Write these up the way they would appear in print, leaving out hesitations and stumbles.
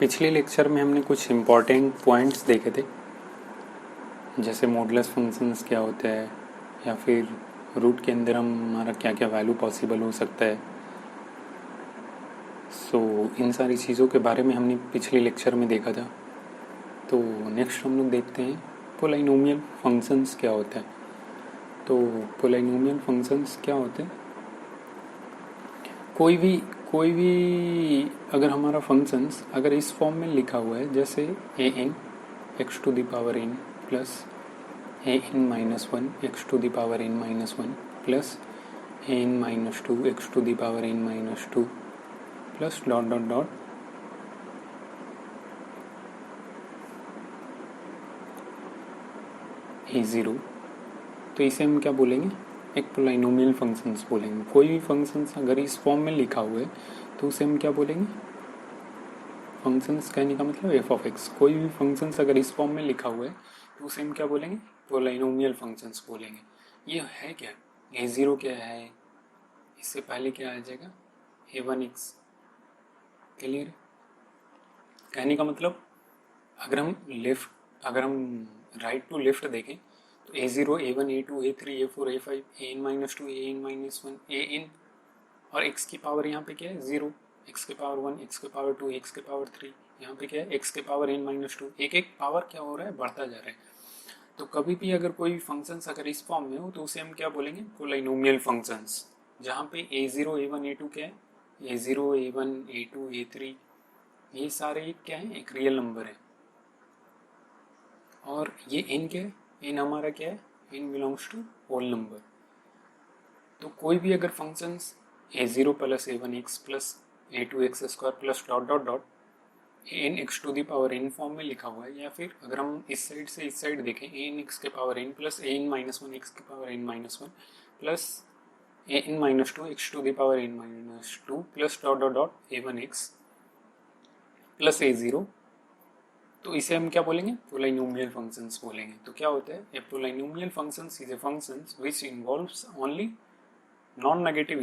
पिछले लेक्चर में हमने कुछ इम्पॉर्टेंट पॉइंट्स देखे थे, जैसे मॉडुलस फंक्शंस क्या होता है या फिर रूट के अंदर हमारा क्या क्या वैल्यू पॉसिबल हो सकता है। इन सारी चीज़ों के बारे में हमने पिछले लेक्चर में देखा था। तो नेक्स्ट हम लोग देखते हैं पोलिनोमियल फंक्शंस क्या होता है। तो पोलिनोमियल फंक्शंस क्या होते हैं, कोई भी अगर हमारा फंक्शंस अगर इस फॉर्म में लिखा हुआ है, जैसे a N x to the power N plus A N minus one x to the power N minus one plus A N minus two x to the power N minus two plus dot dot dot a zero. तो इसे हम क्या बोलेंगे, एक polynomial functions बोलेंगे। कोई भी functions अगर इस फॉर्म में लिखा हुआ है तो उसे हम क्या बोलेंगे, फंक्शंस कहने का मतलब एफ ऑफ एक्स। कोई भी फंक्शंस अगर इस फॉर्म में लिखा हुआ है तो उसे हम क्या बोलेंगे, पोलिनोमियल फंक्शंस बोलेंगे। ये है क्या, ए ज़ीरो क्या है, इससे पहले क्या आ जाएगा, ए वन एक्स। क्लियर, कहने का मतलब अगर हम राइट टू लेफ्ट देखें तो A zero A one A two A three A four A five A N minus two A N minus one A N, और एक्स की पावर यहाँ पे क्या है, ज़ीरो। एक्स के पावर वन, एक्स के पावर टू, एक्स के power three, यहाँ पे क्या है, एक्स के पावर एन माइनस टू। एक एक पावर क्या हो रहा है, बढ़ता जा रहा है। तो कभी भी अगर कोई भी फंक्शंस अगर इस फॉर्म में हो तो उसे हम क्या बोलेंगे, पोलिनोमियल फंक्शंस। जहाँ पे A zero A one A two क्या है, A zero A one A two A three, ये सारे क्या है, एक रियल नंबर है। और ये एन क्या है, एन हमारा क्या है, n belongs to whole number. तो कोई भी अगर functions a zero plus A one x plus A two x square plus dot dot dot n x to the power n form में लिखा हुआ है, या फिर अगर हम इस साइड से इस साइड देखें, एन एक्स के power N plus N minus one X के power N minus one plus N minus two x to the power N minus two plus dot dot dot A one x plus A zero, तो इसे हम क्या बोलेंगे, polynomial functions बोलेंगे। तो क्या होता है, a polynomial functions is a functions which involves only non-negative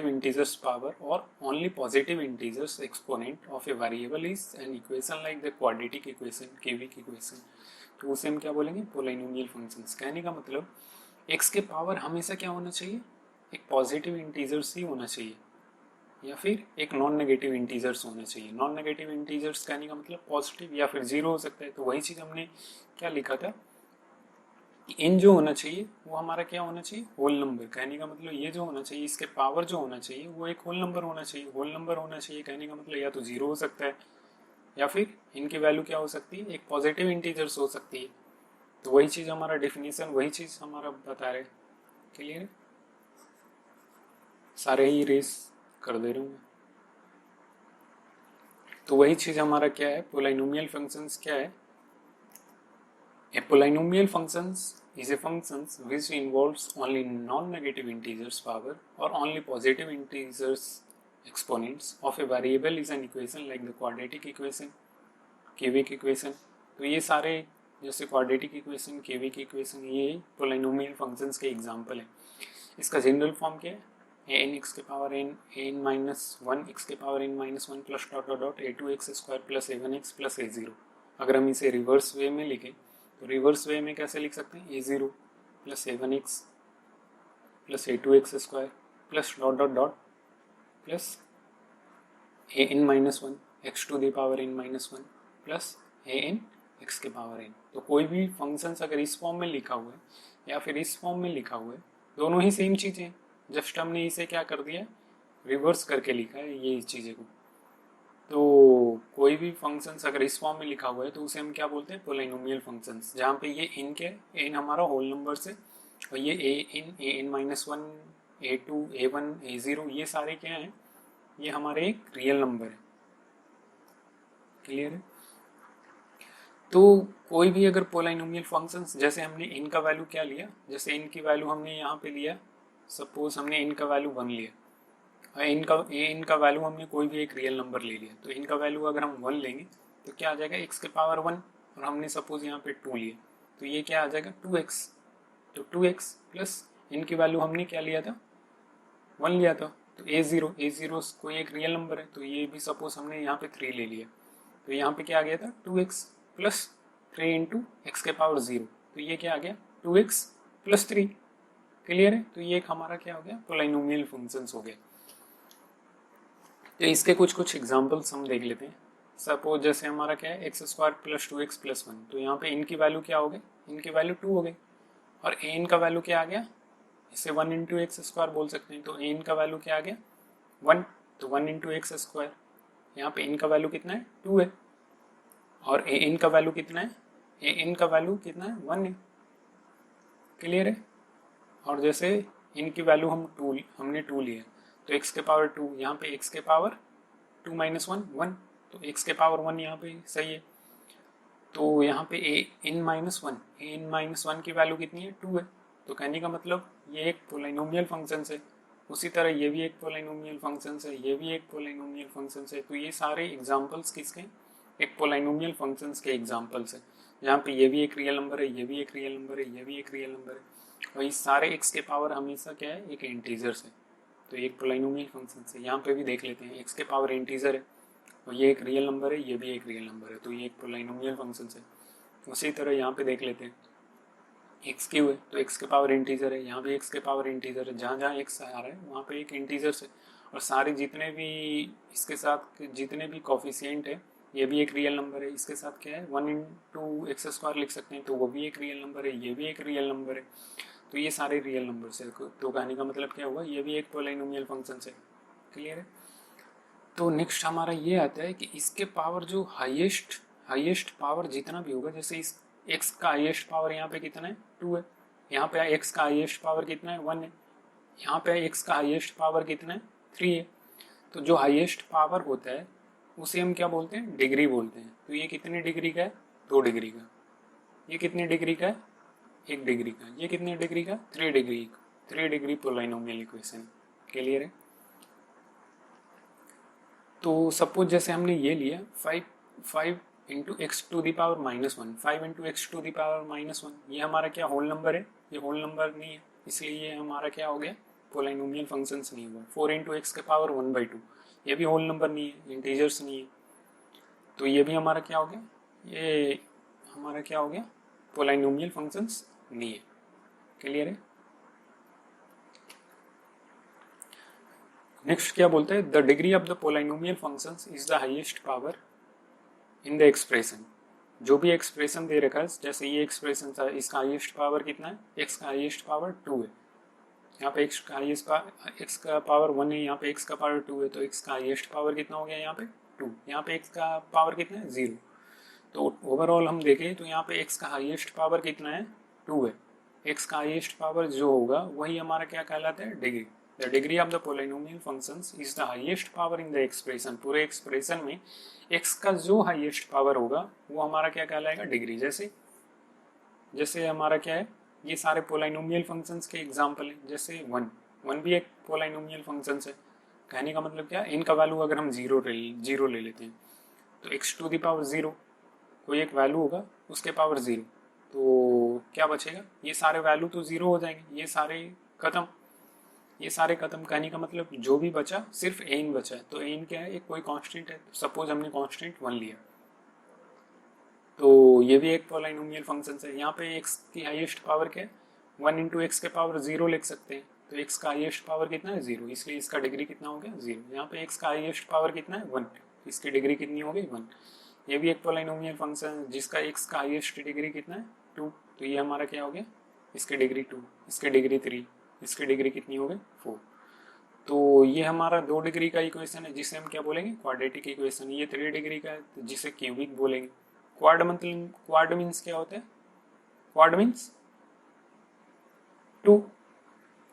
integers power or only positive integers exponent of a variable is an equation like the quadratic equation, cubic equation। तो उसे हम क्या बोलेंगे, पोलिनोमियल फंक्शंस। कहने का मतलब x के power हमेशा क्या होना चाहिए, एक पॉजिटिव इंटीजर्स ही होना चाहिए, या फिर एक नॉन नेगेटिव इंटीजर्स होना चाहिए। नॉन नेगेटिव इंटीजर्स कहने का मतलब पॉजिटिव या फिर जीरो हो सकता है। तो वही चीज़ हमने क्या लिखा था, इन जो होना चाहिए वो हमारा क्या होना चाहिए, होल नंबर। कहने का मतलब ये जो होना चाहिए, इसके पावर जो होना चाहिए वो एक होल नंबर होना चाहिए। होल नंबर होना चाहिए कहने का मतलब या तो जीरो हो सकता है, या फिर इनकी वैल्यू क्या हो सकती है, एक पॉजिटिव इंटीजर्स हो सकती है। तो वही चीज़ हमारा डेफिनेशन, वही चीज़ हमारा बता रहे। क्लियर है, सारे ही रेस कर दे रहा हूँ। तो वही चीज़ हमारा क्या है, पोलिनोमियल फंक्शंस क्या है, a polynomial functions is a functions which involves only non-negative integers power or only positive integers exponents of a variable is an equation like the quadratic equation, cubic equation। तो ये सारे जैसे quadratic equation, cubic equation, ये polynomial functions के example है। इसका general form क्या है, ए एन एक्स के power N N minus one X के power N minus one plus dot dot dot A two x square plus A one x plus A zero. अगर हम इसे reverse way में लिखें तो रिवर्स वे में कैसे लिख सकते हैं, A zero plus A one x plus A two x square plus dot dot dot plus A N minus one x to the power N minus one plus A N X के power N. तो कोई भी functions अगर इस form में लिखा हुआ है या फिर इस फॉर्म में लिखा हुआ है, दोनों ही सेम चीज़ें, जस्ट हमने इसे क्या कर दिया, रिवर्स करके लिखा है ये चीज़ें को। तो कोई भी फंक्शंस अगर इस फॉर्म में लिखा हुआ है तो उसे हम क्या बोलते हैं, पोलिनोमियल फंक्शंस। जहाँ पे ये इन के एन हमारा होल नंबर से, और ये A N minus one A two A one A zero, ये सारे क्या हैं, ये हमारे एक रियल नंबर है। क्लियर है, तो कोई भी अगर पोलिनोमियल फंक्शंस, जैसे हमने इन का वैल्यू क्या लिया, जैसे इन की वैल्यू हमने यहाँ पे लिया, सपोज हमने इन का वैल्यू वन लिया, इनका वैल्यू हमने कोई भी एक रियल नंबर ले लिया। तो इनका वैल्यू अगर हम वन लेंगे तो क्या आ जाएगा, एक्स के पावर वन, और हमने सपोज यहाँ पे टू लिया तो ये क्या आ जाएगा, टू एक्स। तो टू एक्स प्लस इनकी वैल्यू हमने क्या लिया था, वन लिया था, तो a0 कोई एक रियल नंबर है, तो ये भी सपोज हमने यहाँ पे 3 ले लिया, तो यहाँ पे क्या आ गया था 2x प्लस 3 इंटू एक्स के पावर 0, तो ये क्या आ गया 2x प्लस 3। क्लियर है? तो ये एक हमारा क्या हो गया पोलिनोमियल फंक्शंस हो गया। तो इसके कुछ एग्जांपल्स हम देख लेते हैं। सपोज जैसे हमारा क्या है x square plus 2x plus 1, तो यहाँ पे इनकी वैल्यू क्या हो गई, इनकी वैल्यू 2 हो गई, और ए इन का वैल्यू क्या आ गया, इसे 1 इंटू एक्स स्क्वायर बोल सकते हैं, तो ए इन का वैल्यू क्या आ गया 1, तो 1 इंटू एक्स स्क्वायर, यहाँ पे इन का वैल्यू कितना है 2 है, और ए इन का वैल्यू कितना है, ए इन का वैल्यू कितना है 1 है। क्लियर है? और जैसे इनकी वैल्यू हमने 2 लिया, तो x के पावर 2, यहाँ पे x के पावर 2 माइनस 1 1, तो x के पावर 1 यहाँ पे सही है। तो यहाँ पे a in minus 1, a in minus 1 की वैल्यू कितनी है 2 है, तो कहने का मतलब ये एक पोलिनोमियल फंक्शन है। उसी तरह ये भी एक पोलिनोमियल फंक्शन है, ये भी एक पोलिनोमियल फंक्शन है। तो ये सारे एग्जाम्पल्स किसके, एक पोलिनोमियल फंक्शंस के एग्जाम्पल्स है, जहाँ पे ये भी एक रियल नंबर है, ये भी एक रियल नंबर है, ये भी एक रियल नंबर है, और ये सारे x के पावर हमेशा क्या है एक इंटीजर्स है। तो एक पोलिनोमियल फंक्शन है। यहाँ पे भी देख लेते हैं x के पावर इंटीजर है, और ये एक रियल नंबर है, ये भी एक रियल नंबर है, तो ये एक पोलिनोमियल फंक्शन है। उसी तरह यहाँ पे देख लेते हैं एक्स क्यू है, तो x के पावर इंटीजर है, यहाँ भी x के पावर इंटीजर है, जहाँ जहाँ x आ रहा है वहाँ पे एक इंटीजर है, और सारे जितने भी इसके साथ जितने भी कॉफिशिएंट है, ये भी एक रियल नंबर है, इसके साथ क्या है 1 इंटू एक्स स्क्वायर लिख सकते हैं, तो वो भी एक रियल नंबर है, ये भी एक रियल नंबर है, तो ये सारे रियल नंबर्स है। तो कहने का मतलब क्या हुआ, ये भी एक पोलिनोमियल फंक्शन है। क्लियर है? तो नेक्स्ट हमारा ये आता है कि इसके पावर जो हाईएस्ट पावर जितना भी होगा, जैसे इस x का हाईएस्ट पावर यहाँ पे कितना है 2 है, यहाँ पे x का हाईएस्ट पावर कितना है 1 है, यहाँ पे x का हाईएस्ट पावर कितना है 3 है। तो जो हाईएस्ट पावर होता है उसे हम क्या बोलते हैं, डिग्री बोलते हैं। तो ये कितने डिग्री का है 2 डिग्री का, ये कितने डिग्री का है 1 डिग्री का, ये कितने डिग्री का 3 डिग्री पोलिनोमियल इक्वेशन। क्लियर है? तो सपोज जैसे हमने ये लिया 5 into x to the power minus 1, 5 into x to the power minus 1, ये हमारा क्या होल नंबर है, ये होल नंबर नहीं है, इसलिए ये हमारा क्या हो गया पोलिनोमियल फंक्शंस नहीं हुआ। 4 इंटू एक्स के पावर 1/2, ये भी होल नंबर नहीं है, इंटीजर्स नहीं है, तो ये भी हमारा क्या हो गया, ये हमारा क्या हो गया पोलिनोमियल फंक्शंस नहीं है। क्लियर है? नेक्स्ट क्या बोलते हैं, the degree of the polynomial functions is the highest power in the expression. जो भी एक्सप्रेशन दे रखा है, जैसे ये एक्सप्रेशन था, इसका हाईएस्ट पावर कितना है, x का हाईएस्ट पावर 2 है, यहाँ पे x का हाईएस्ट x का पावर 1 है, यहाँ पे x का पावर 2 है, तो x का हाईएस्ट पावर कितना हो गया यहाँ पे 2, यहाँ पे x का पावर कितना है 0। तो ओवरऑल हम देखें तो यहाँ पे x का हाईएस्ट पावर कितना है 2 है, x का हाईएस्ट पावर जो होगा वही हमारा क्या कहलाता है degree. The degree of the polynomial functions is the highest power in the expression. पूरे एक्सप्रेशन में x का जो हाईएस्ट पावर होगा वो हमारा क्या कहलाएगा डिग्री। जैसे हमारा क्या है, ये सारे पोलिनोमियल फंक्शंस के एग्जांपल हैं। जैसे 1 भी एक पोलिनोमियल फंक्शन है। कहने का मतलब क्या है, इनका वैल्यू अगर हम जीरो ले लेते हैं तो x टू द पावर 0 कोई एक वैल्यू होगा उसके पावर 0, तो क्या बचेगा, ये सारे वैल्यू तो 0 हो जाएंगे, ये सारे खत्म। कहने का मतलब जो भी बचा सिर्फ एन बचा है, तो एन क्या है, एक कोई कांस्टेंट है। सपोज हमने कांस्टेंट 1 लिया, तो ये भी एक पोलिनोमियल फंक्शन है। यहाँ पे x की हाईएस्ट पावर क्या है 1 इंटू एक्स के पावर 0 लिख सकते हैं, तो x का हाईएस्ट पावर कितना है 0, इसलिए इसका डिग्री कितना हो गया 0। यहाँ पे x का हाईएस्ट पावर कितना है 1, इसकी डिग्री कितनी हो गई 1। ये भी एक पोलिनोमियल फंक्शन है जिसका x का हाईएस्ट डिग्री कितना है 2, तो ये हमारा क्या हो गया, इसकी डिग्री 2, इसकी डिग्री 3, इसकी डिग्री कितनी हो गई 4। तो ये हमारा 2 डिग्री का इक्वेशन है जिसे हम क्या बोलेंगे क्वाड्रेटिक इक्वेशन। ये 3 डिग्री का है जिसे क्यूबिक बोलेंगे। क्वाड मीन्स क्या होता है, क्वाड मीन्स 2,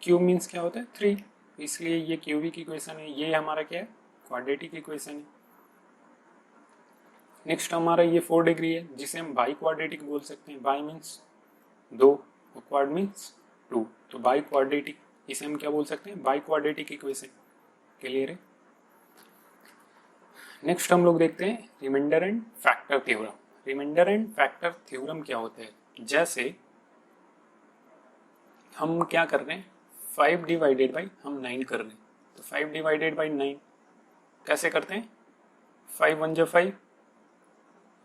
क्यूब मीन्स क्या होता है 3, इसलिए ये क्यूबिक इक्वेशन है। ये हमारा क्या है क्वाड्रेटिक इक्वेशन है। नेक्स्ट हमारा ये 4 डिग्री है जिसे हम बाई क्वाड्रेटिक बोल सकते हैं। बाई मीन्स 2 और क्वाड मीन्स 2, तो बाई क्वाड्रेटिक, इसे हम क्या बोल सकते हैं बाई क्वाड्रेटिक इक्वेशन। क्लियर है? नेक्स्ट हम लोग देखते हैं remainder and factor theorem. Remainder and factor theorem क्या होता है, जैसे हम क्या कर रहे हैं 5 डिवाइडेड बाई हम 9 कर रहे हैं, तो 5 डिवाइडेड बाई 9 कैसे करते हैं, 5 1 जा 5,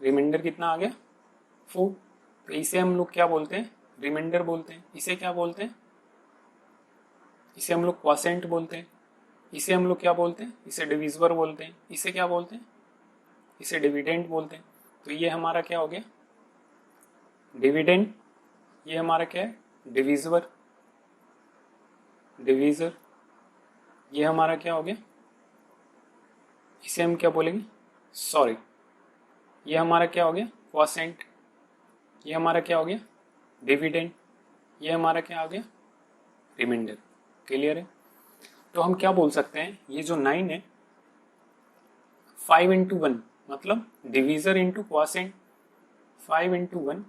रिमाइंडर कितना आ गया 4। तो इसे हम लोग क्या बोलते हैं, रिमाइंडर बोलते हैं। इसे क्या बोलते हैं, इसे हम लोग क्वोशिएंट बोलते हैं। इसे हम लोग क्या बोलते हैं, इसे डिविजिबल बोलते हैं। इसे क्या बोलते हैं, इसे डिविडेंड बोलते हैं। तो ये हमारा क्या हो गया, डिविडेंड। ये हमारा क्या है, डिविजिबल, डिविजर। ये हमारा क्या हो गया, इसे हम क्या बोलेंगे, सॉरी, ये हमारा क्या हो गया, क्वोशिएंट। ये हमारा क्या हो गया, डिविडेंड। ये हमारा क्या आ गया, रिमाइंडर। क्लियर है। तो हम क्या बोल सकते हैं, ये जो 9 है 5 इंटू 1 मतलब divisor into quotient, 5 into 1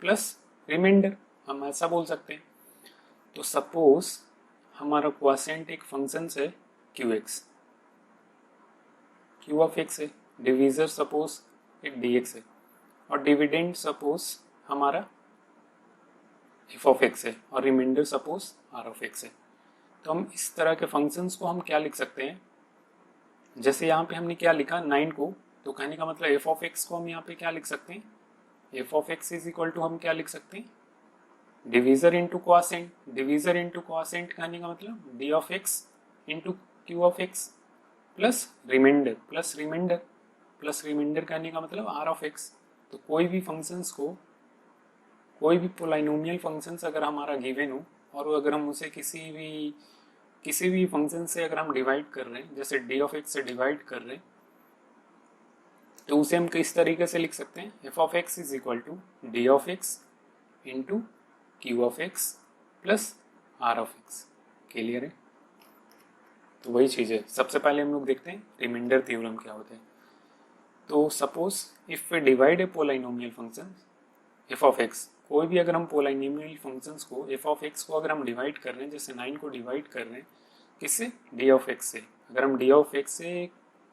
plus remainder, हम ऐसा बोल सकते हैं। तो सपोज हमारा क्वोशिएंट एक फंक्शन है QX, Q ऑफ X है, डिविजर सपोज एक DX है, और डिविडेंड सपोज हमारा F ऑफ X है, और remainder suppose R of X है। तो हम इस तरह के फंक्शंस को हम क्या लिख सकते हैं, जैसे यहाँ पे हमने क्या लिखा 9 को, तो कहने का मतलब F ऑफ X को हम यहाँ पे क्या लिख सकते हैं, F of X is equal to हम क्या लिख सकते हैं, divisor into quotient. Divisor into quotient कहने का मतलब D of X into Q of X plus remainder, plus remainder, plus remainder कहने का मतलब R ऑफ X। तो कोई भी फंक्शंस को, कोई भी पोलाइनोमियल फंक्शंस अगर हमारा गिवन हो, और अगर हम उसे किसी भी फंक्शन से अगर हम डिवाइड कर रहे हैं, जैसे D ऑफ X से डिवाइड कर रहे हैं, तो उसे हम किस तरीके से लिख सकते हैं, F of X is equal to D of X into Q of X plus R of X। Clear है। तो वही चीज़ है। सबसे पहले हम लोग देखते हैं रिमाइंडर थ्योरम क्या होता है। तो suppose if we divide a polynomial function F of X, कोई भी अगर हम पोलाइनोमियल फंक्शंस को F ऑफ X को अगर हम डिवाइड कर रहे हैं, जैसे 9 को डिवाइड कर रहे हैं किससे, D ऑफ X से, अगर हम D ऑफ X से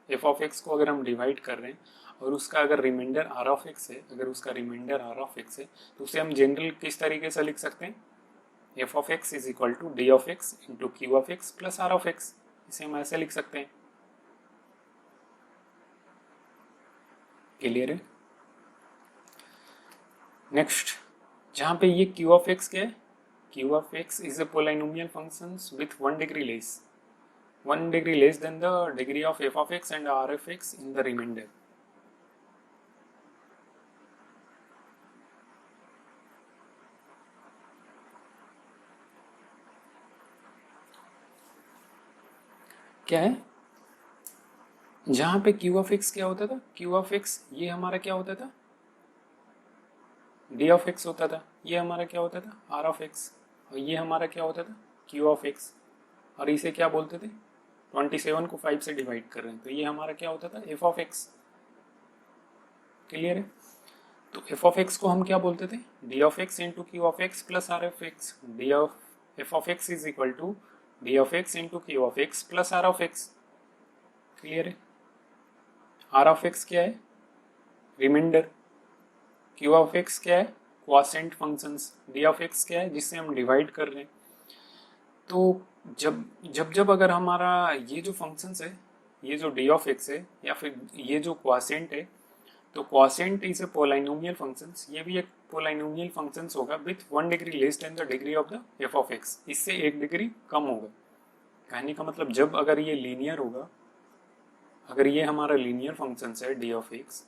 F ऑफ X को अगर हम डिवाइड कर रहे हैं और उसका अगर रिमाइंडर R ऑफ X है, अगर उसका रिमाइंडर R ऑफ X है, तो उसे हम जनरल किस तरीके से लिख सकते हैं, F of X is equal to D of X into Q of X plus R of X। इसे हम ऐसे लिख सकते हैं। क्लियर है। नेक्स्ट, जहाँ पे ये Q ऑफ X क्या है, Q of X is a polynomial functions with 1 degree less than the degree of F of X and R of X in the remainder. क्या है, जहाँ पे Q ऑफ X क्या होता था, Q ऑफ X ये हमारा क्या होता था, D ऑफ X होता था, ये हमारा क्या होता था, R ऑफ X, और ये हमारा क्या होता था, Q ऑफ X, और इसे क्या बोलते थे, 27 को 5 से डिवाइड कर रहे हैं, तो ये हमारा क्या होता था, F ऑफ X। क्लियर है। तो F ऑफ X को हम क्या बोलते थे, D of X into Q of X plus R of X। D of F of X is equal to D of X into Q of X plus R of X। Clear है। R of X क्या है, remainder. Q of X क्या है, quotient functions. D of X क्या है, जिससे हम divide कर रहे हैं। तो जब अगर हमारा ये जो फंक्शंस है, ये जो D ऑफ X है या फिर ये जो क्वोशिएंट है, तो क्वोशिएंट इज ए पोलाइनोमियल फंक्शंस, ये भी एक पोलाइनोमियल फंक्शंस होगा with 1 degree less than the degree of the F of X, इससे 1 डिग्री कम होगा। कहने का मतलब जब अगर ये लीनियर होगा, अगर ये हमारा लीनियर फंक्शंस है D ऑफ X,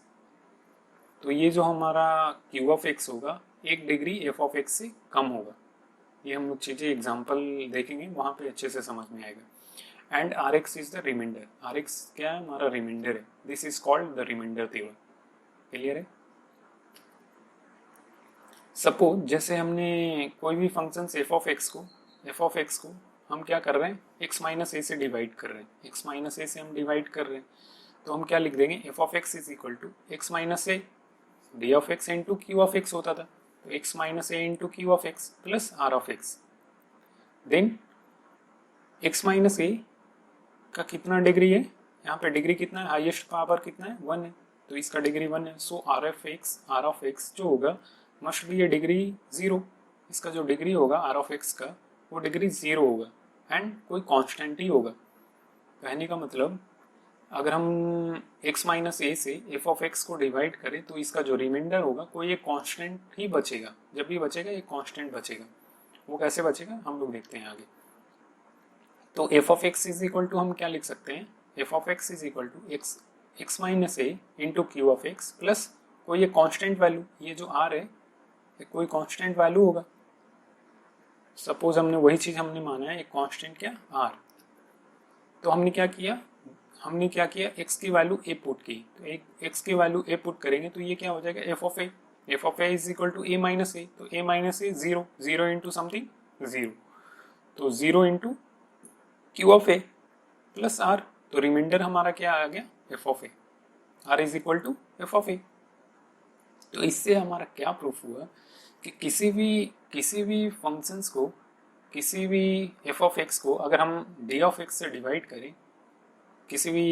तो ये जो हमारा Q ऑफ X होगा 1 डिग्री F ऑफ X से कम होगा। ये हम लोग चीज़ें एग्जाम्पल देखेंगे, वहाँ पे अच्छे से समझ में आएगा। And Rx is the remainder. Rx क्या है, हमारा रिमाइंडर है। This is called the remainder theorem. Clear है। सपोज जैसे हमने कोई भी फंक्शन F ऑफ X को हम क्या कर रहे हैं, x माइनस ए से डिवाइड कर रहे हैं, x माइनस ए से हम डिवाइड कर रहे हैं, तो हम क्या लिख देंगे, F of X is equal to x minus a D of X into Q of X होता था, तो x minus a into Q of X plus R of X। Then x minus a का कितना degree है, यहाँ पे degree कितना है, हाईएस्ट पावर कितना है, 1 है, तो इसका डिग्री 1 है। सो R ऑफ X जो होगा मस्ट बी ये डिग्री 0। इसका जो डिग्री होगा R ऑफ X का, वो डिग्री 0 होगा एंड कोई कांस्टेंट ही होगा। कहने का मतलब अगर हम x माइनस ए से एफ ऑफ एक्स को डिवाइड करें तो इसका जो रिमाइंडर होगा कोई एक कांस्टेंट ही बचेगा, जब भी बचेगा एक कांस्टेंट बचेगा। वो कैसे बचेगा हम लोग देखते हैं आगे। तो f of x is equal to हम क्या लिख सकते हैं, f of x is equal to x minus a into Q of x plus कोई ये कांस्टेंट वैल्यू, ये जो आर है ये कोई कांस्टेंट वैल्यू होगा। सपोज हमने वही चीज हमने माना है एक कांस्टेंट क्या आर, तो हमने क्या किया x की वैल्यू a पुट की, तो एक x की वैल्यू a पुट करेंगे तो ये क्या हो जाएगा f of a is equal to a minus A, तो a minus A zero into something zero, तो zero into Q of A plus R, तो रिमाइंडर हमारा क्या आ गया f of A, R is equal to f of A. तो इससे हमारा क्या प्रूफ हुआ कि किसी भी फंक्शंस को, किसी भी f ऑफ एक्स को अगर हम d ऑफ एक्स से डिवाइड करें, किसी भी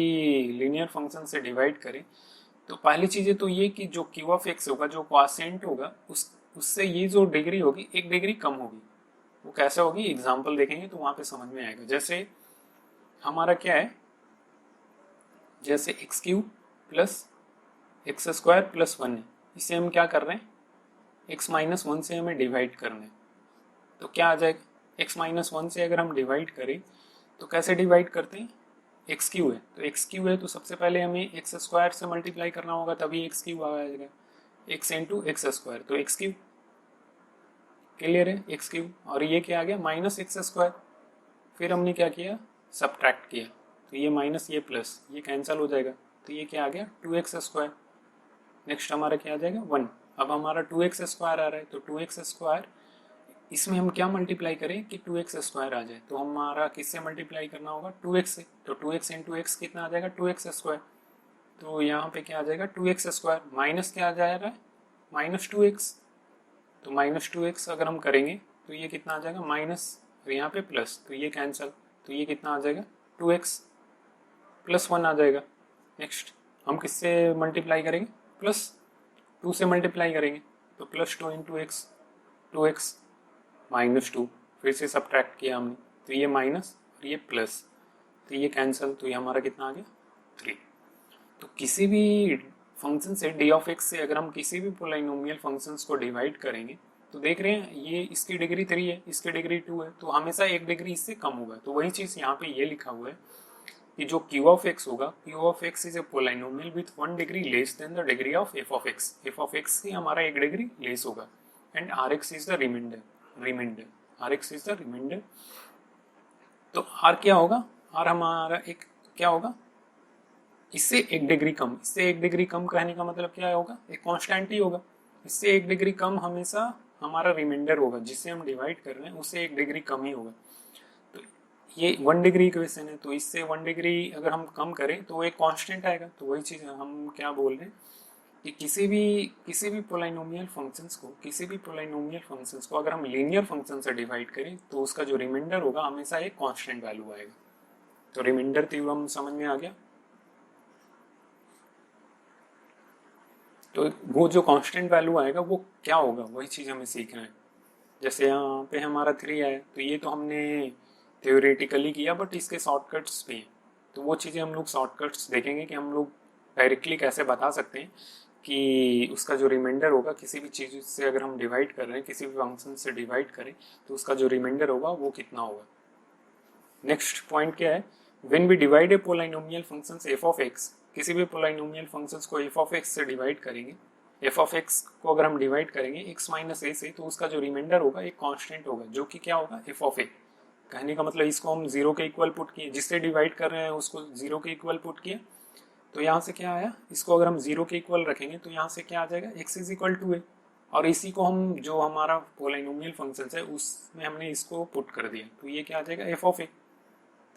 लीनियर फंक्शन से डिवाइड करें, तो पहली चीज़ें तो ये कि जो क्यू ऑफ एक्स होगा, जो क्वासेंट होगा, उससे ये जो डिग्री होगी एक डिग्री कम होगी। वो कैसे होगी एग्जाम्पल देखेंगे तो वहाँ पे समझ में आएगा। जैसे हमारा क्या है, जैसे x cube plus x square plus one है, इसे हम क्या कर रहे हैं एक्स माइनस वन से हमें डिवाइड करना है, तो क्या आ जाएगा एक्स माइनस वन से अगर हम डिवाइड करें तो कैसे डिवाइड करते हैं, एक्स क्यू है तो एक्स क्यू है तो सबसे पहले हमें एक्स स्क्वायर से मल्टीप्लाई करना होगा तभी एक्स क्यू आ जाएगा, एक्स इंटू एक्स स्क्वायर तो एक्स क्यू, क्लियर है एक्स क्यू। और ये क्या आ गया माइनस एक्स स्क्वायर, फिर हमने क्या किया सब्ट्रैक्ट किया, तो ये माइनस ये प्लस ये कैंसिल हो जाएगा, तो ये क्या आ गया टू एक्स स्क्वायर। नेक्स्ट हमारा क्या आ जाएगा वन, अब हमारा टू एक्स स्क्वायर आ रहा है तो टू एक्स स्क्वायर इसमें हम क्या मल्टीप्लाई करें कि टू एक्स स्क्वायर आ जाए, तो हमारा किससे मल्टीप्लाई करना होगा टू एक्स से, तो टू एक्स इंटू एक्स कितना आ जाएगा टू एक्स स्क्वायर, तो यहाँ पे क्या आ जाएगा टू एक्स स्क्वायर माइनस क्या आ जा रहा है माइनस टू एक्स, तो माइनस टू एक्स अगर हम करेंगे तो ये कितना आ जाएगा माइनस और यहाँ पे प्लस, तो ये कैंसिल, तो ये कितना आ जाएगा टू एक्स प्लस वन आ जाएगा। नेक्स्ट हम किससे मल्टीप्लाई करेंगे प्लस टू से मल्टीप्लाई करेंगे, तो plus two into x two x minus two, फिर से सब्ट्रैक्ट किया हमने तो ये माइनस और ये प्लस, तो ये कैंसिल, तो ये हमारा कितना आ गया थ्री। तो किसी भी फंक्शन से डी ऑफ एक्स से अगर हम किसी भी पोलिनोमियल फंक्शंस को डिवाइड करेंगे तो देख रहे हैं ये इसकी डिग्री थ्री है, इसकी डिग्री टू है, तो हमेशा एक डिग्री इससे कम होगा। तो वही चीज़ यहाँ पे ये लिखा हुआ है कि जो क्यू ऑफ एक्स होगा, q of x is a polynomial with one degree less than the degree of f of x, f of x से हमारा एक डिग्री लेस होगा, and r x is the remainder, r x is the remainder. तो r क्या होगा, are हमारा एक क्या होगा इससे एक डिग्री कम, इससे एक डिग्री कम कहने का मतलब क्या होगा एक कांस्टेंट ही होगा, इससे एक डिग्री कम हमेशा हमारा रिमाइंडर होगा, जिससे हम डिवाइड कर रहे हैं उससे एक डिग्री कम ही होगा। तो ये वन डिग्री इक्वेशन है, तो इससे वन डिग्री अगर हम कम करें तो एक कांस्टेंट आएगा। तो वही चीज़ हम क्या बोल रहे हैं कि किसी भी पोलिनोमियल फंक्शंस को अगर हम लीनियर फंक्शन से डिवाइड करें तो उसका जो रिमाइंडर होगा हमेशा एक कांस्टेंट वैल्यू आएगा। तो रिमाइंडर थ्योरम समझ में आ गया। तो वो जो कांस्टेंट वैल्यू आएगा वो क्या होगा वही चीज़ हमें सीखना है। जैसे यहाँ पे हमारा थ्री आया तो ये तो हमने थ्योरेटिकली किया, बट इसके शॉर्टकट्स भी हैं, तो वो चीज़ें हम लोग शॉर्टकट्स देखेंगे कि हम लोग डायरेक्टली कैसे बता सकते हैं कि उसका जो रिमाइंडर होगा किसी भी चीज़ से अगर हम डिवाइड कर रहे हैं, किसी भी फंक्शन से डिवाइड करें तो उसका जो रिमाइंडर होगा वो कितना होगा। नेक्स्ट पॉइंट क्या है, when we divide a polynomial functions f of x, किसी भी पोलिनोमियल फंक्शंस को एफ ऑफ एक्स से डिवाइड करेंगे, एफ ऑफ एक्स को अगर हम डिवाइड करेंगे एक्स माइनस ए से, तो उसका जो रिमाइंडर होगा एक कांस्टेंट होगा जो कि क्या होगा एफ ऑफ ए। कहने का मतलब इसको हम जीरो के इक्वल पुट किए, जिससे डिवाइड कर रहे हैं उसको जीरो के इक्वल पुट किए, तो यहाँ से क्या आया, इसको अगर हम जीरो के इक्वल रखेंगे तो यहाँ से क्या आ जाएगा एक्स इज इक्वल टू ए, और इसी को हम जो हमारा पोलिनोमियल फंक्शन है उसमें हमने इसको पुट कर दिया, तो ये क्या आ जाएगा एफ ऑफ ए।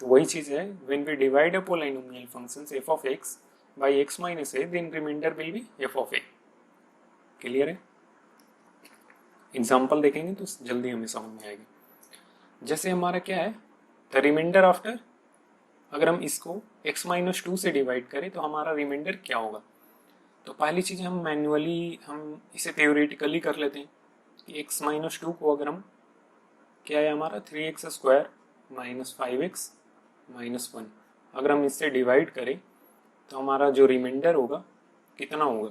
तो वही चीज़ है when we divide a polynomial functions f of x by x minus a then remainder will be f of a. Clear है, एग्जाम्पल देखेंगे तो जल्दी हमें समझ में आएगा। जैसे हमारा क्या है द रिमाइंडर आफ्टर, अगर हम इसको x माइनस टू से डिवाइड करें तो हमारा रिमाइंडर क्या होगा। तो पहली चीज़ हम मैन्युअली हम इसे थ्योरेटिकली कर लेते हैं कि x माइनस टू को अगर हम क्या है हमारा three x square minus five x minus one, अगर हम इससे डिवाइड करें तो हमारा जो रिमाइंडर होगा कितना होगा,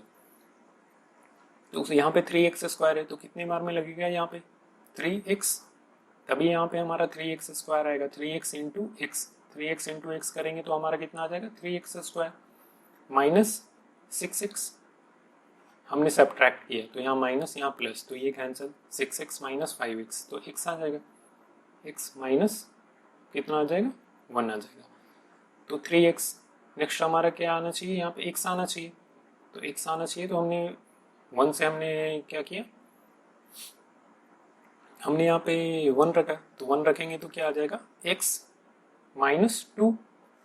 तो यहाँ पे 3x² है तो कितने बार में लगेगा यहाँ पे 3x, तभी यहाँ पे हमारा 3x² आएगा। 3x into x, 3x into x करेंगे तो हमारा कितना आ जाएगा 3x² माइनस 6x, हमने सब्ट्रैक्ट किया तो यहाँ माइनस यहाँ प्लस, तो ये कैंसिल, 6x माइनस 5x तो x आ जाएगा, x माइनस कितना आ जाएगा 1 आ जाएगा, तो 3x। नेक्स्ट हमारा क्या आना चाहिए, यहाँ पे x आना चाहिए, तो x आना चाहिए तो हमने 1 से हमने क्या किया, हमने यहाँ पे 1 रखा, तो 1 रखेंगे तो क्या आ जाएगा x माइनस 2,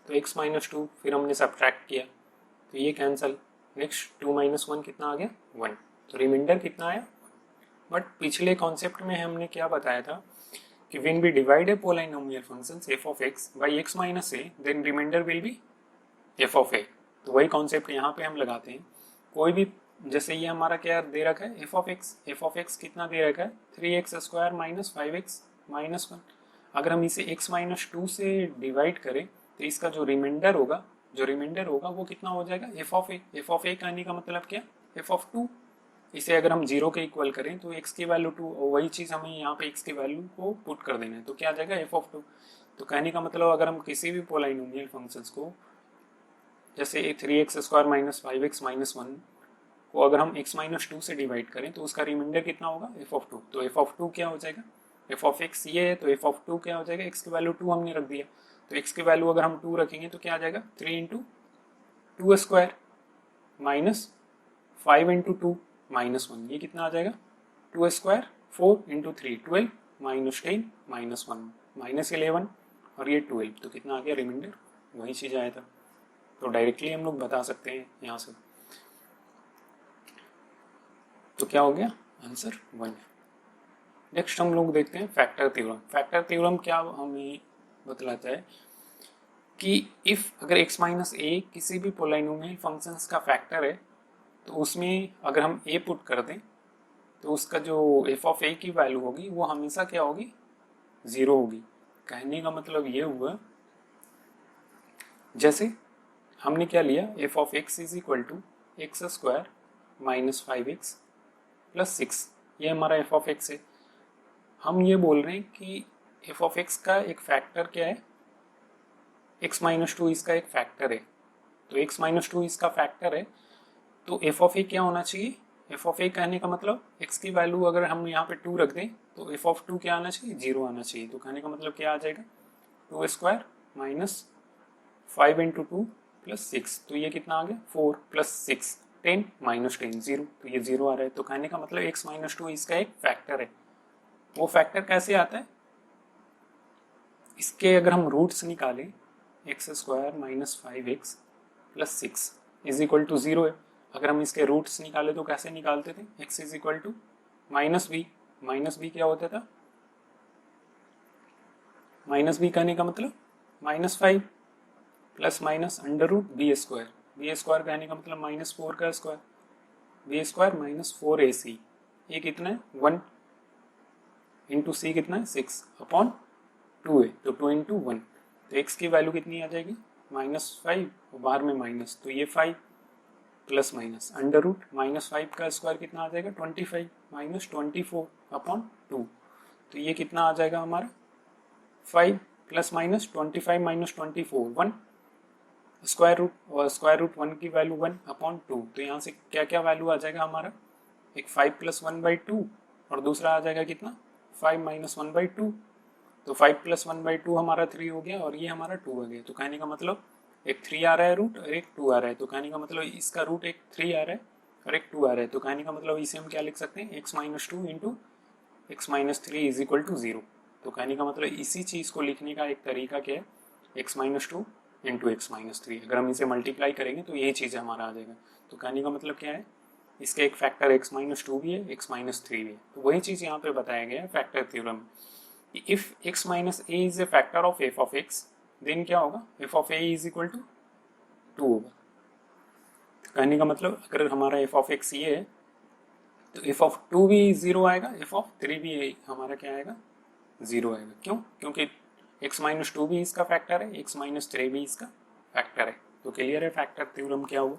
तो x माइनस 2, फिर हमने सब्ट्रैक्ट किया तो ये कैंसिल। नेक्स्ट 2 माइनस 1 कितना आ गया 1, तो रिमाइंडर कितना आया। बट पिछले कॉन्सेप्ट में हमने क्या बताया था कि when we divide a polynomial functions f of x by x minus a then remainder will be f of a, तो वही कॉन्सेप्ट यहाँ पे हम लगाते हैं। कोई भी, जैसे ये हमारा क्या दे रखा है f of x कितना दे रखा है 3x² माइनस 5x माइनस 1, अगर हम इसे x माइनस 2 से डिवाइड करें तो इसका जो रिमाइंडर होगा वो कितना हो जाएगा f of a। f of a कहने का मतलब क्या, f of 2, इसे अगर हम 0 के इक्वल करें तो x की वैल्यू 2, वही चीज़ हमें यहाँ पे x की वैल्यू को पुट कर देना है तो क्या आ जाएगा f of 2। तो कहने का मतलब अगर हम किसी भी पोलाइनोमियल फंक्शंस को, जैसे 3x² माइनस 5x माइनस 1 को अगर हम x माइनस 2 से डिवाइड करें तो उसका रिमाइंडर कितना होगा f of 2, तो f of 2 क्या हो जाएगा, f of x ये है तो f of 2 क्या हो जाएगा, x की वैल्यू 2 हमने रख दिया, तो x की वैल्यू अगर हम 2 रखेंगे तो क्या आ जाएगा 3 इंटू 2² माइनस 5 इंटू 2 माइनस 1, ये कितना आ जाएगा 2² 4 इंटू 3 12 माइनस 10 माइनस 1 माइनस 11 और ये 12, तो कितना आ गया रिमाइंडर, वही चीज़ आया था। तो डायरेक्टली हम लोग बता सकते हैं यहाँ से, तो क्या हो गया आंसर 1। नेक्स्ट हम लोग देखते हैं फैक्टर थ्योरम। फैक्टर थ्योरम क्या हमें बतलाता है कि इफ़ अगर x माइनस a किसी भी पोलाइनोमियल फंक्शंस का फैक्टर है तो उसमें अगर हम a पुट कर दें तो उसका जो f ऑफ a की वैल्यू होगी वो हमेशा क्या होगी 0 होगी। कहने का मतलब ये हुआ, जैसे हमने क्या लिया f of x is equal to x² minus 5x plus 6, ये हमारा f ऑफ x है। हम ये बोल रहे हैं कि f ऑफ x का एक फैक्टर क्या है, x माइनस 2 इसका एक फैक्टर है, तो x माइनस 2 इसका फैक्टर है तो f ऑफ a क्या होना चाहिए, f ऑफ a कहने का मतलब x की वैल्यू अगर हम यहाँ पे 2 रख दें तो f ऑफ 2 क्या आना चाहिए 0 आना चाहिए, तो कहने का मतलब क्या आ जाएगा 2² माइनस 5 इंटू 2 प्लस 6, तो ये कितना आ गया 4 प्लस 6 10 माइनस 10 0, तो ये 0 आ रहा है, तो कहने का मतलब x माइनस 2 इसका एक फैक्टर है। वो फैक्टर कैसे आता है, इसके अगर हम रूट्स निकालें x² minus 5x plus 6 is equal to 0 है, अगर हम इसके रूट्स निकाले तो कैसे निकालते थे, x is equal to minus b क्या होता था, माइनस बी कहने का मतलब minus 5 plus minus under root b square कहने का मतलब माइनस 4 का स्क्वायर, b² माइनस 4ac, ये कितना है 1 इंटू सी कितना है 6 अपॉन 2 है, तो 2 इंटू 1, तो x की वैल्यू कितनी आ जाएगी -5 और बाहर में माइनस, तो ये 5 प्लस माइनस अंडर रूट -5 का स्क्वायर कितना आ जाएगा 25 माइनस 24 अपॉन 2, तो ये कितना आ जाएगा हमारा 5 plus minus 25 minus 24 1 square root, और स्क्वायर रूट 1 की वैल्यू 1 अपॉन 2, तो यहाँ से क्या क्या वैल्यू आ जाएगा हमारा, एक 5 प्लस 1/2 और दूसरा आ जाएगा कितना 5 माइनस 1/2, तो 5 प्लस 1/2 हमारा 3 हो गया और ये हमारा 2 आ गया, तो कहने का मतलब एक 3 आ रहा है रूट और एक 2 आ रहा है, तो कहने का मतलब इसका रूट एक 3 आ रहा है और एक 2 आ रहा है, तो कहने का मतलब इसे हम क्या लिख सकते हैं x minus 2 into x minus 3 is equal to 0, तो कहने का मतलब इसी चीज़ को लिखने का एक तरीका क्या है x minus 2 into x minus 3, अगर हम इसे मल्टीप्लाई करेंगे तो यही चीज़ हमारा आ जाएगा, तो कहने का मतलब क्या है इसका एक फैक्टर x माइनस 2 भी है x माइनस 3 भी है, तो वही चीज़ यहाँ पे बताया गया है factor theorem. If x minus a is a factor of f of x then क्या होगा f of a is equal to 2 होगा, कहने का मतलब अगर हमारा f ऑफ x ये है तो f ऑफ 2 भी 0 आएगा, f ऑफ 3 भी हमारा क्या आएगा 0 आएगा, क्यों, क्योंकि x माइनस 2 भी इसका फैक्टर है x माइनस 3 भी इसका फैक्टर है। तो क्लियर है फैक्टर थ्योरम क्या हुआ।